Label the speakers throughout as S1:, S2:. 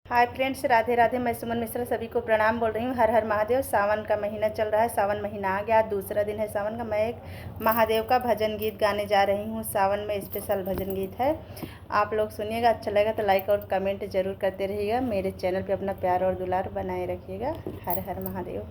S1: Hi friends, Radhe Radhe. मैं सुमन मिश्रा सभी को प्रणाम बोल रही हूँ। हर हर महादेव। सावन का महीना चल रहा है, सावन महीना आ गया, दूसरा दिन है सावन का। मैं एक महादेव का भजन गीत गाने जा रही हूँ। सावन में स्पेशल भजन गीत है, आप लोग सुनिएगा। अच्छा लगेगा तो लाइक और कमेंट जरूर करते रहिएगा। मेरे चैनल पे अपना प्यार और दुलार बनाए रखिएगा। हर हर महादेव।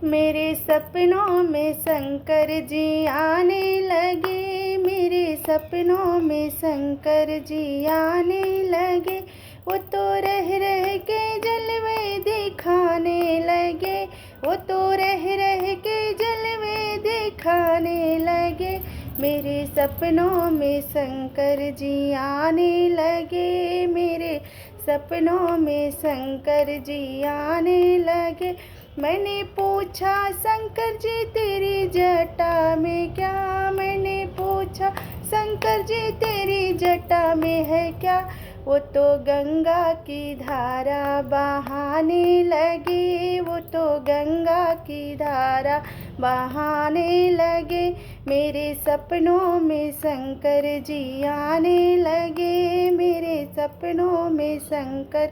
S1: मेरे सपनों में शंकर जी आने लगे, मेरे सपनों में शंकर जी आने लगे। वो तो रह रह के जलवे दिखाने लगे, वो तो रह रह के जलवे दिखाने लगे। मेरे सपनों में शंकर जी आने लगे, मेरे सपनों में शंकर जी आने लगे। मैंने पूछा शंकर जी तेरी जटा में क्या, मैंने पूछा शंकर जी तेरी जटा में है क्या। वो तो गंगा की धारा बहाने लगे, वो तो गंगा की धारा बहाने लगे। मेरे सपनों में शंकर जी आने लगे, मेरे सपनों में शंकर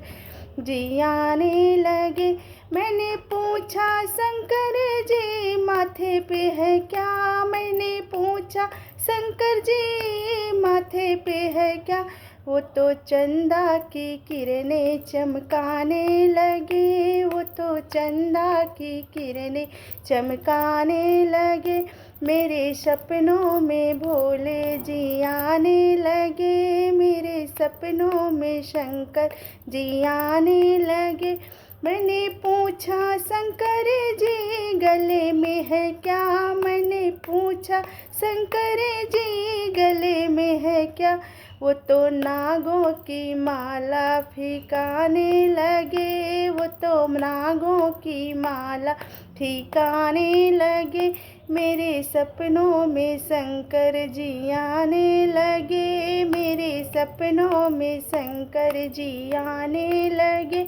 S1: जी आने लगे। मैंने पूछा शंकर जी माथे पे है क्या, मैंने पूछा शंकर जी माथे पे है क्या। वो तो चंदा की किरणें चमकाने लगे, वो तो चंदा की किरणें चमकाने लगे। मेरे सपनों में भोले जी आने लगे, मेरे सपनों में शंकर जी आने लगे। मैंने पूछा शंकर जी गले में है क्या, मैंने पूछा शंकर जी गले में है क्या। वो तो नागों की माला फिकाने लगे, वो तो नागों की माला ठिकाने लगे। मेरे सपनों में शंकर जी आने लगे, मेरे सपनों में शंकर जी आने लगे।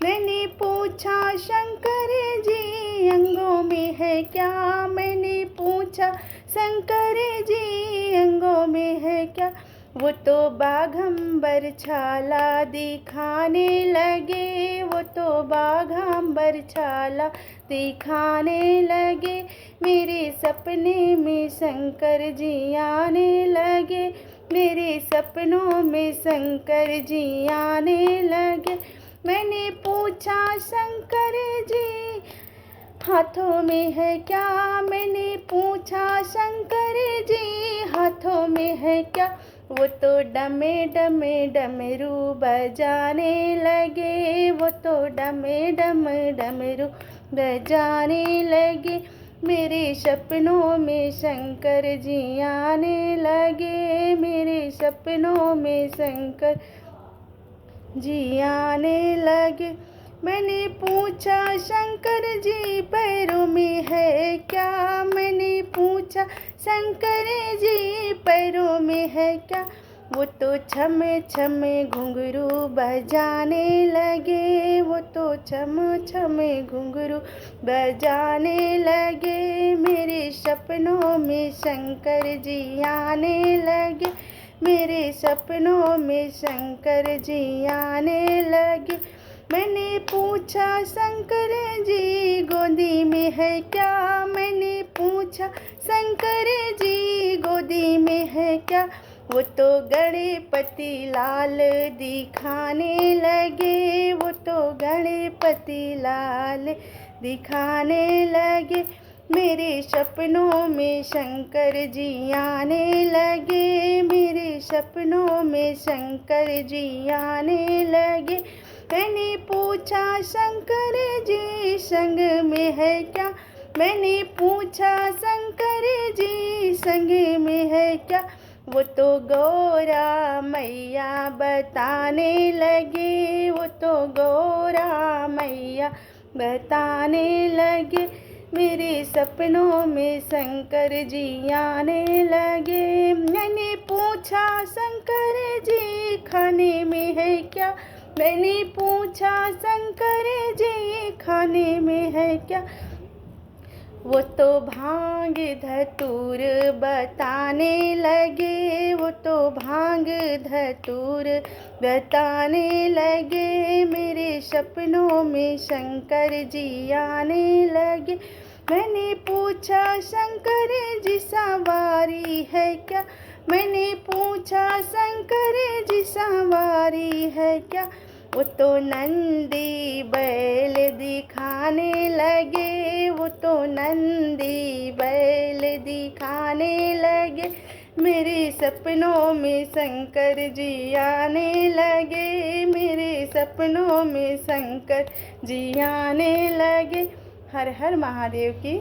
S1: मैंने पूछा शंकर जी अंगों में है क्या, मैंने पूछा शंकर जी अंगों में है क्या। वो तो बाघंबर छाला दिखाने लगे, वो तो बाघंबर छाला दिखाने लगे। मेरे सपने में शंकर जी आने लगे, मेरे सपनों में शंकर जी आने लगे। मैंने पूछा शंकर जी हाथों में है क्या, मैंने पूछा शंकर जी हाथों में है क्या। वो तो डमे डमे डमरू बजाने लगे, वो तो डमे डमे डमरू बजाने लगे। मेरे सपनों में शंकर जी आने लगे, मेरे सपनों में शंकर जी आने लगे। मैंने पूछा शंकर जी पैरों में है क्या, मैंने पूछा शंकर जी पैरों में है क्या। वो तो छमे छमे घुंघरू बजाने लगे, वो तो छम छमे घुंघरू बजाने लगे। मेरे सपनों में शंकर जी आने लगे, मेरे सपनों में शंकर जी आने लगे। मैंने पूछा शंकर जी गोदी में है क्या, मैंने पूछा शंकर जी गोदी में है क्या। वो तो गणपति लाल दिखाने लगे, वो तो गणपति लाल दिखाने लगे। मेरे सपनों में शंकर जी आने लगे, मेरे सपनों में शंकर जी आने लगे। मैंने पूछा शंकर जी संग में है क्या, मैंने पूछा शंकर जी संग में है क्या। वो तो गौरा मैया बताने लगे, वो तो गौरा मैया बताने लगे। मेरे सपनों में शंकर जी आने लगे। मैंने पूछा शंकर जी खाने में है क्या, मैंने पूछा शंकर जी खाने में है क्या। वो तो भांग धतूर बताने लगे, वो तो भांग धतूर बताने लगे, मेरे सपनों में शंकर जी आने लगे। मैंने पूछा शंकर जी सवारी है क्या, मैंने पूछा शंकर जी सवारी है क्या, वो तो नंदी बैल दिखाने लगे, वो तो नंदी बैल दिखाने लगे, मेरे सपनों में शंकर जी आने लगे, मेरे सपनों में शंकर जी आने लगे। हर हर महादेव की